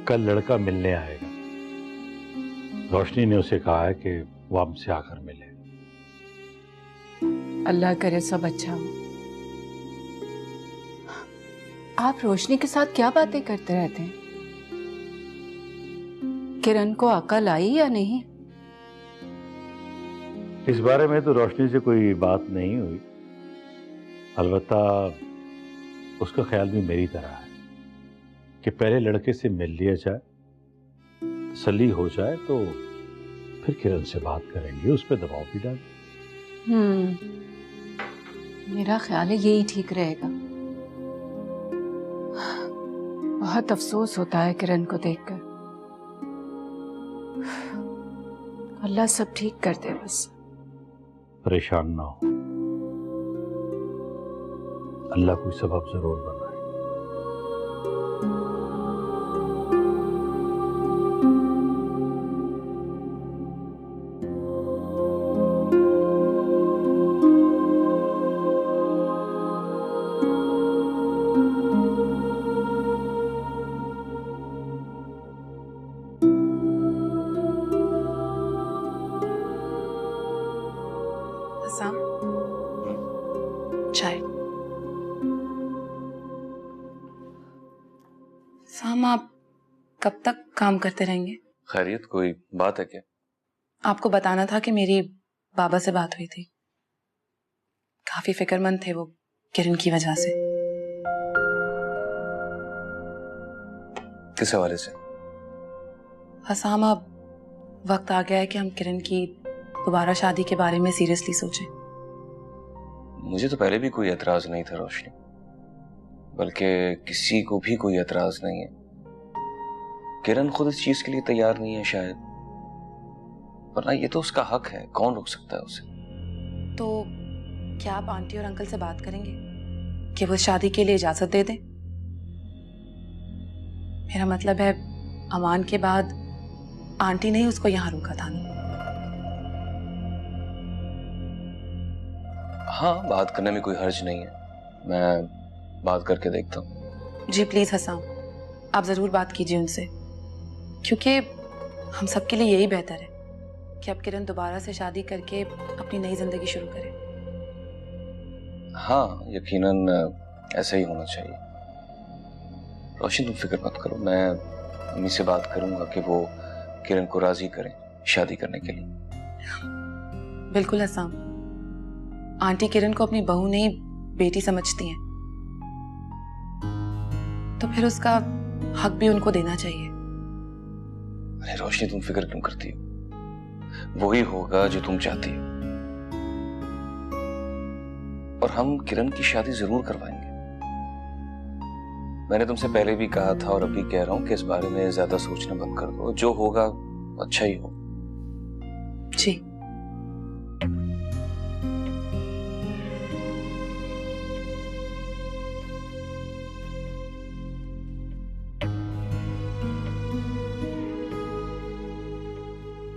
कल लड़का मिलने आएगा। रोशनी ने उसे कहा है कि वो हमसे आकर मिले। अल्लाह करे सब अच्छा हो। आप रोशनी के साथ क्या बातें करते रहते हैं? किरण को अकल आई या नहीं? इस बारे में तो रोशनी से कोई बात नहीं हुई, अलबत्ता उसका ख्याल भी मेरी तरह है कि पहले लड़के से मिल लिया जाए, तसल्ली हो जाए तो फिर किरण से बात करेंगे, उस पर दबाव भी डालें। मेरा ख्याल है यही ठीक रहेगा। बहुत अफसोस होता है किरण को देखकर। अल्लाह सब ठीक कर दे बस। परेशान ना हो, अल्लाह कोई सबब जरूर बनाए। चाय। साम, आप कब तक काम करते रहेंगे? खैरियत, कोई बात है क्या? आपको बताना था कि मेरी बाबा से बात हुई थी। काफी फिक्रमंद थे वो किरण की वजह से। किस हवाले से? हसाम, अब वक्त आ गया है कि हम किरण की दोबारा शादी के बारे में सीरियसली सोचें। मुझे तो पहले भी कोई एतराज नहीं था रोशनी, बल्कि किसी को भी कोई एतराज नहीं है। किरण खुद इस चीज के लिए तैयार नहीं है शायद, वरना ये तो उसका हक है, कौन रोक सकता है उसे। तो क्या आप आंटी और अंकल से बात करेंगे कि वो शादी के लिए इजाजत दे दें? मेरा मतलब है, अमान के बाद आंटी ने ही उसको यहाँ रोका था ना। हाँ, बात करने में कोई हर्ज नहीं है, मैं बात करके देखता हूँ। जी प्लीज हसाम, आप जरूर बात कीजिए उनसे, क्योंकि हम सबके लिए यही बेहतर है कि अब किरण दोबारा से शादी करके अपनी नई जिंदगी शुरू करे। हाँ, यकीनन ऐसा ही होना चाहिए। रोशन, तुम फिक्र मत करो, मैं अम्मी से बात करूंगा कि वो किरण को राजी करें शादी करने के लिए। बिल्कुल हसाम, आंटी किरण को अपनी बहू नहीं बेटी समझती हैं, तो फिर उसका हक भी उनको देना चाहिए। अरे रोशनी, तुम फिक्र क्यों करती हो? वही होगा जो तुम चाहती हो, और हम किरण की शादी जरूर करवाएंगे। मैंने तुमसे पहले भी कहा था और अभी कह रहा हूं कि इस बारे में ज्यादा सोचना बंद कर दो, जो होगा अच्छा ही हो। जी।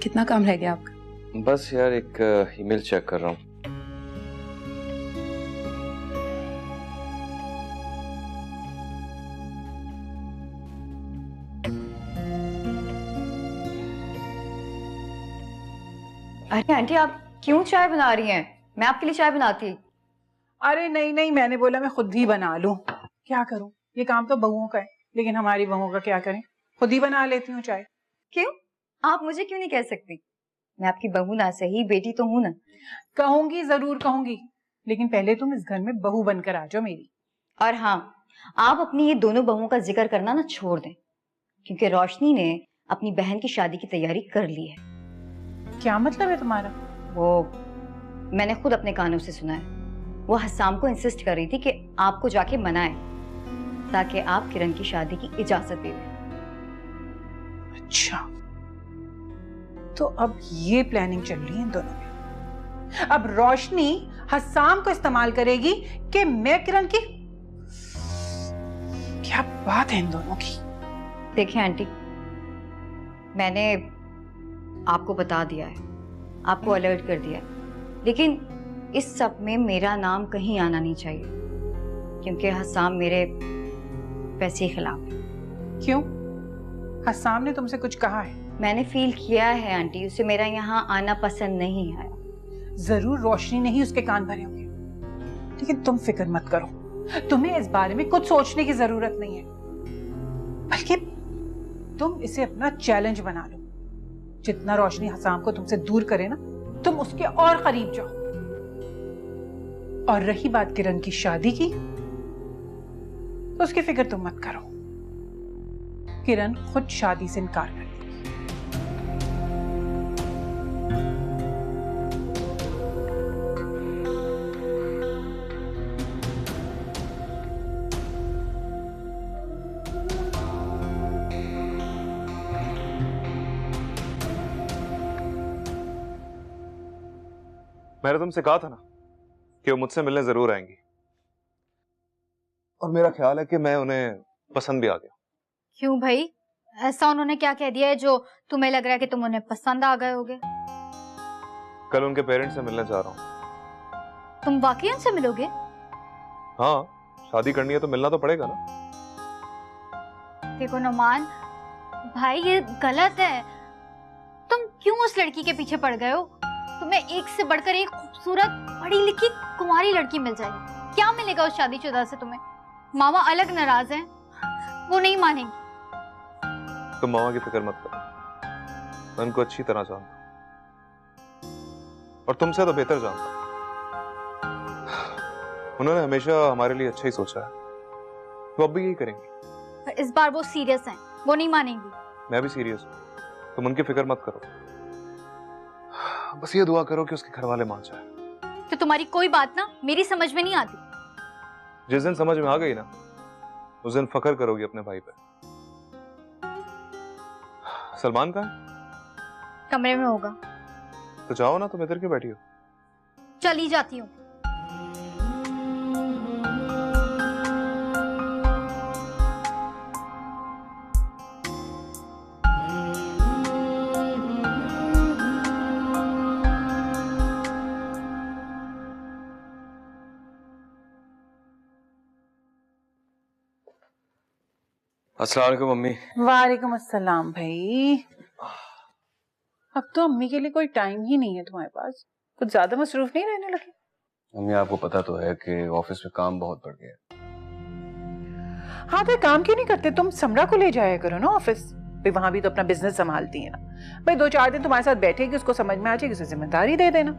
कितना काम रह गया आपका? बस यार, एक ईमेल चेक कर रहा हूँ। अरे आंटी, आप क्यों चाय बना रही हैं? मैं आपके लिए चाय बनाती। अरे नहीं नहीं, मैंने बोला मैं खुद ही बना लूं। क्या करूं, ये काम तो बहुओं का है, लेकिन हमारी बहुओं का क्या करें, खुद ही बना लेती हूँ चाय। क्यों? आप मुझे क्यों नहीं कह सकती? मैं आपकी बहू ना सही, बेटी तो हूं ना। कहूंगी, जरूर कहूंगी, लेकिन पहले तुम इस घर में बहू बनकर आ जाओ मेरी। और हाँ, आप अपनी ये दोनों बहुओं का जिक्र करना ना छोड़ दें, क्योंकि रोशनी ने अपनी बहन की शादी की तैयारी कर ली है। क्या मतलब है तुम्हारा? वो मैंने खुद अपने कानों से सुना है। वो हसाम को इंसिस्ट कर रही थी कि आपको जाके मनाए, ताकि आप किरण की शादी की इजाजत दे दें। अच्छा, तो अब ये प्लानिंग चल रही है इन दोनों में। अब रोशनी हसाम को इस्तेमाल करेगी कि मैं किरण की। क्या बात है इन दोनों की। देखिए आंटी, मैंने आपको बता दिया है, आपको अलर्ट कर दिया है, लेकिन इस सब में मेरा नाम कहीं आना नहीं चाहिए, क्योंकि हसाम मेरे पैसे के खिलाफ है। क्यों? हसाम ने तुमसे कुछ कहा है? मैंने फील किया है आंटी, उसे मेरा यहाँ आना पसंद नहीं आया। जरूर रोशनी ने ही उसके कान भरे होंगे, लेकिन तुम फिक्र मत करो, तुम्हें इस बारे में कुछ सोचने की जरूरत नहीं है, बल्कि तुम इसे अपना चैलेंज बना लो। जितना रोशनी हसाम को तुमसे दूर करे ना, तुम उसके और करीब जाओ। और रही बात किरण की शादी की, तो उसकी फिक्र तुम मत करो, किरण खुद शादी से इनकार कर देगी। मैंने तुमसे कहा था ना कि वो मुझसे मिलने जरूर आएंगी, और मेरा ख्याल है कि मैं उन्हें पसंद भी आ गया। क्यों भाई, ऐसा उन्होंने क्या कह दिया है जो तुम्हें लग रहा है कि तुम उन्हें पसंद आ गए होगे? कल उनके पेरेंट्स से मिलने जा रहा हूँ। तुम वाकई उनसे मिलोगे? हाँ, शादी करनी है तो मिलना तो पड़ेगा ना। देखो नुमान भाई, ये गलत है। तुम क्यों उस लड़की के पीछे पड़ गए हो? तुम्हें एक से बढ़कर एक खूबसूरत पढ़ी लिखी कुंवारी लड़की मिल जाएगी, क्या मिलेगा उस शादीशुदा से तुम्हें? मामा अलग नाराज हैं, वो नहीं मानेंगी। तुम मामा की फिक्र मत करो, मैं उनको अच्छी तरह जानता हूं, और तुमसे तो बेहतर जानता हूं। उन्होंने हमेशा हमारे लिए अच्छा ही सोचा है, वो अब भी यही करेंगे। पर इस बार वो सीरियस हैं, वो नहीं मानेंगी। मैं भी सीरियस हूँ, तुम उनकी फिक्र मत करो। बस ये दुआ करो कि उसके घर वाले मान जाए। तो तुम्हारी कोई बात ना मेरी समझ में नहीं आती। जिस दिन समझ में आ गई ना, उस दिन फख्र करोगी अपने भाई पे। सलमान कहाँ है? कमरे में होगा। तो जाओ ना, तुम इधर क्यों बैठी हो? चली जाती हूँ। अस्सलाम वालेकुम मम्मी। वालेकुम अस्सलाम भाई। अब तो अम्मी के लिए कोई टाइम ही नहीं है तुम्हारे पास, कुछ ज्यादा मसरूफ नहीं रहने लगे? मम्मी आपको पता तो है कि ऑफिस में काम बहुत बढ़ गया है। हाँ तो काम क्यों नहीं करते, तुम समरा को ले जाया करो ना ऑफिस, भाई वहां भी तो अपना बिजनेस संभालती है ना। भाई 2-4 दिन तुम्हारे साथ बैठेगी, उसको समझ में आ जाएगी, उसे जिम्मेदारी दे देना।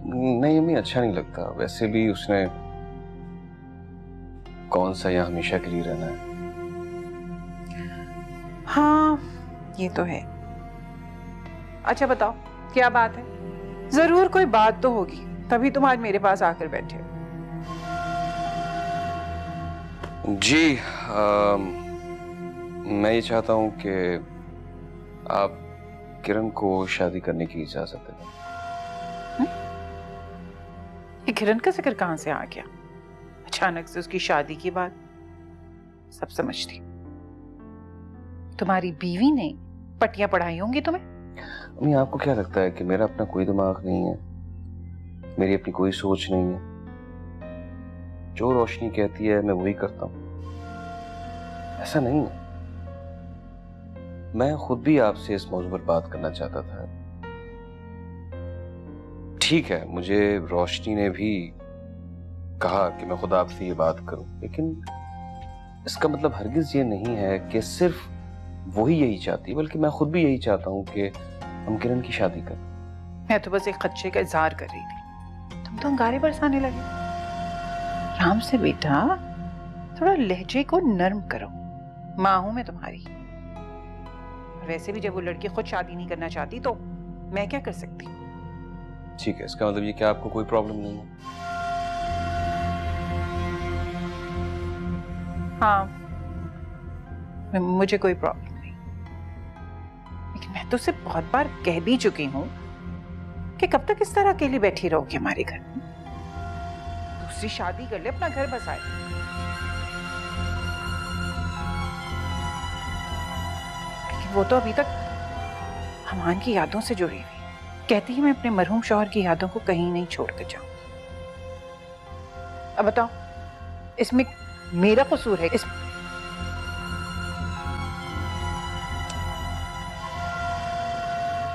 नहीं मम्मी, अच्छा नहीं लगता। वैसे भी उसने कौन सा यहाँ हमेशा के लिए रहना है। हाँ ये तो है। अच्छा बताओ क्या बात है? जरूर कोई बात तो होगी, तभी तुम आज मेरे पास आकर बैठे हो। जी मैं ये चाहता हूँ कि आप किरण को शादी करने की इजाजत दें। ये किरण का जिक्र कहाँ से आ गया? अचानक से उसकी शादी की बात। सब समझती, तुम्हारी बीवी ने पट्टियां पढ़ाई होंगी तुम्हें। अम्मी आपको क्या लगता है कि मेरा अपना कोई दिमाग नहीं है, मेरी अपनी कोई सोच नहीं है? जो रोशनी कहती है मैं वही करता हूँ। ऐसा नहीं है। मैं खुद भी आपसे इस मौजू पर बात करना चाहता था। ठीक है, मुझे रोशनी ने भी कहा कि मैं खुद आपसे ये बात करूं, लेकिन इसका मतलब हरगिज ये नहीं है कि सिर्फ वही यही चाहती, बल्कि मैं खुद भी यही चाहता हूं कि हम किरण की शादी करें। मैं तो बस एक खदशे का इजहार कर रही थी, तुम तो अंगारे बरसाने लगे। राम से बेटा, थोड़ा लहजे को नर्म करो, माँ हूं मैं तुम्हारी। वैसे भी जब वो लड़की खुद शादी नहीं करना चाहती तो मैं क्या कर सकती हूँ? ठीक है, इसका मतलब ये कि आपको कोई प्रॉब्लम नहीं है? हाँ, मुझे कोई प्रॉब्लम नहीं, लेकिन मैं तो उसे बहुत बार कह भी चुकी हूँ कि कब तक इस तरह अकेली बैठी रहोगी हमारे घर में। दूसरी शादी कर ले, अपना घर बसाए। लेकिन वो तो अभी तक हमान की यादों से जुड़ी हुई, कहती है मैं अपने मरहूम शौहर की यादों को कहीं नहीं छोड़कर जाऊंगी। अब बताओ, इसमें मेरा कसूर है?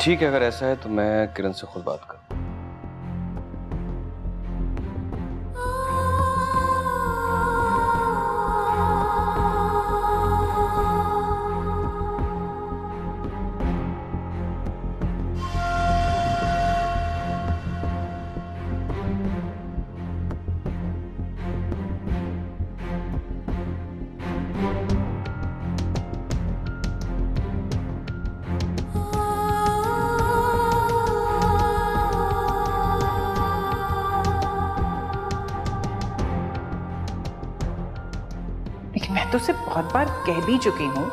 ठीक है, अगर ऐसा है तो मैं किरण से खुद बात करूँ। लेकिन मैं तो उसे बहुत बार कह भी चुकी हूँ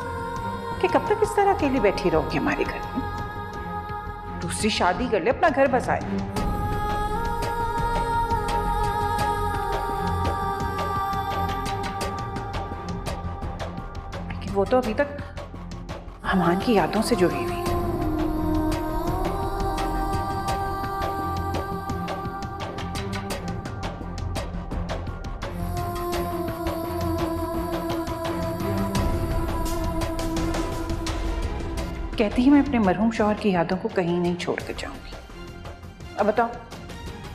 कि कब तक इस तरह अकेली बैठी रहोगी हमारे घर में। दूसरी शादी कर ले, अपना घर बसाए। लेकिन वो तो अभी तक अमान की यादों से जुड़ी हुई है। कहती ही मैं अपने मरहूम शौहर की यादों को कहीं नहीं छोड़ कर जाऊंगी। अब बताओ,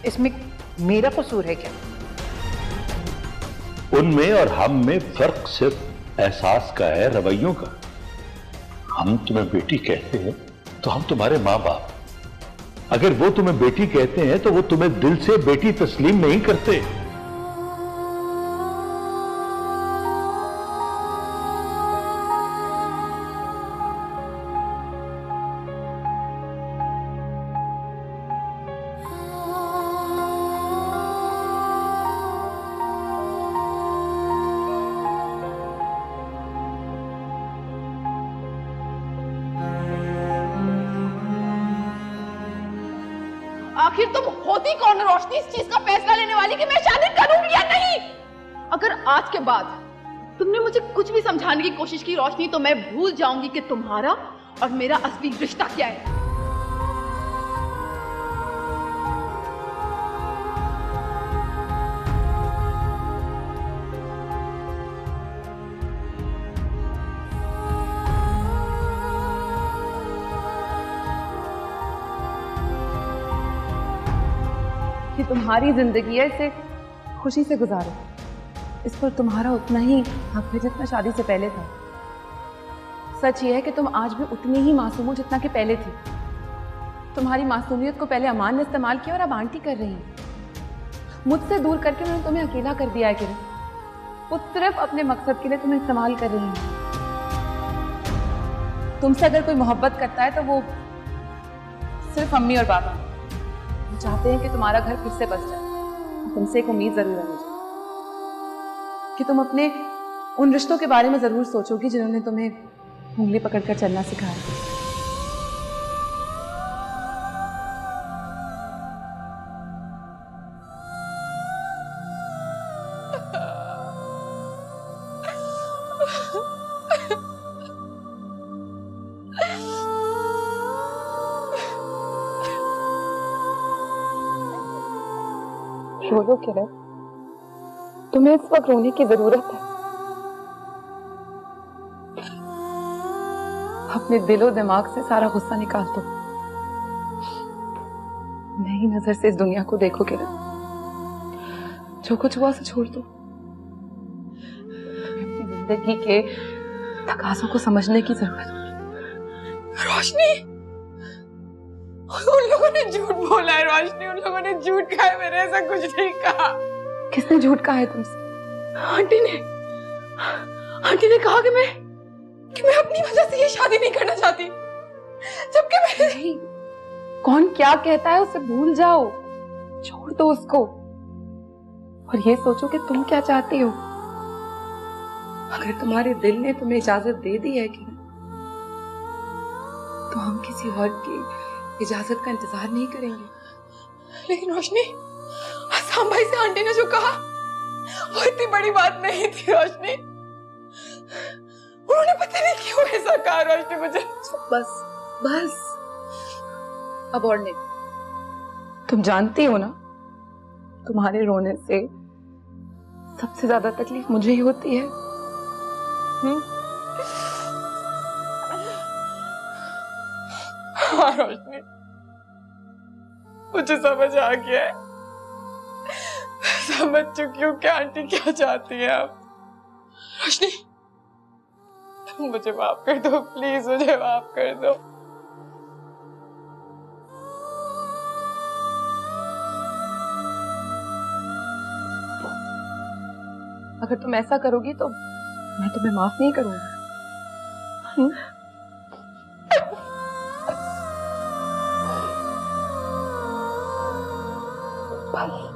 इसमें मेरा कसूर है क्या? उनमें और हम में फर्क सिर्फ एहसास का है, रवैयों का। हम तुम्हें बेटी कहते हैं तो हम तुम्हारे माँ बाप। अगर वो तुम्हें बेटी कहते हैं तो वो तुम्हें दिल से बेटी तस्लीम नहीं करते। आखिर तुम होती कौन रोशनी इस चीज का फैसला लेने वाली कि मैं शादी करूंगी या नहीं? अगर आज के बाद तुमने मुझे कुछ भी समझाने की कोशिश की रोशनी, तो मैं भूल जाऊंगी कि तुम्हारा और मेरा असली रिश्ता क्या है। कि तुम्हारी जिंदगी है, इसे खुशी से गुजारो। इस पर तुम्हारा उतना ही हक है जितना शादी से पहले था। सच ये है कि तुम आज भी उतनी ही मासूम हो जितना कि पहले थी। तुम्हारी मासूमियत को पहले अमान ने इस्तेमाल किया और अब आंटी कर रही है। मुझसे दूर करके उन्होंने तुम्हें अकेला कर दिया है किरण। वो सिर्फ अपने मकसद के लिए तुम्हें इस्तेमाल कर रही है। तुमसे अगर कोई मोहब्बत करता है तो वो सिर्फ अम्मी और बाबा चाहते हैं कि तुम्हारा घर फिर से बस जाए। तुमसे एक उम्मीद जरूर है मुझे कि तुम अपने उन रिश्तों के बारे में जरूर सोचोगी जिन्होंने तुम्हें उंगली पकड़कर चलना सिखाया। रो लो किरण, तुम्हें इस वक्त रोने की जरूरत है। अपने दिलो दिमाग से सारा गुस्सा निकाल दो। नई नजर से इस दुनिया को देखो किरण। जो कुछ हुआ उसे छोड़ दो। अपनी जिंदगी के तकाज़ों को समझने की जरूरत है। रोशनी, उन लोगों ने झूठ बोला है रोशनी, उन लोगों ने झूठ कहा है, मैंने ऐसा कुछ नहीं कहा। किसने झूठ कहा है तुमसे? आंटी ने। आंटी ने कहा कि मैं अपनी वजह से ये शादी नहीं करना चाहती, जबकि मैं कौन क्या कहता है उसे भूल जाओ, छोड़ दो उसको और ये सोचो कि तुम क्या चाहती हो। अगर तुम्हारे दिल ने तुम्हें इजाजत दे दी है कि तो हम किसी और की इजाजत का इंतजार नहीं करेंगे। लेकिन रोशनी, आसाम भाई से आंटी ने जो कहा वो इतनी बड़ी बात नहीं थी रोशनी। उन्होंने पता नहीं क्यों ऐसा कहा रोशनी मुझे। बस बस अब और नहीं। तुम जानती हो ना, तुम्हारे रोने से सबसे ज्यादा तकलीफ मुझे ही होती है। हाँ रोशनी, मुझे समझ आ गया है, समझ चुकी हूँ कि आंटी क्या चाहती है। आप रोशनी, तुम मुझे माफ कर दो, प्लीज मुझे माफ कर दो। अगर तुम ऐसा करोगी तो मैं तुम्हें माफ नहीं करूंगा। बस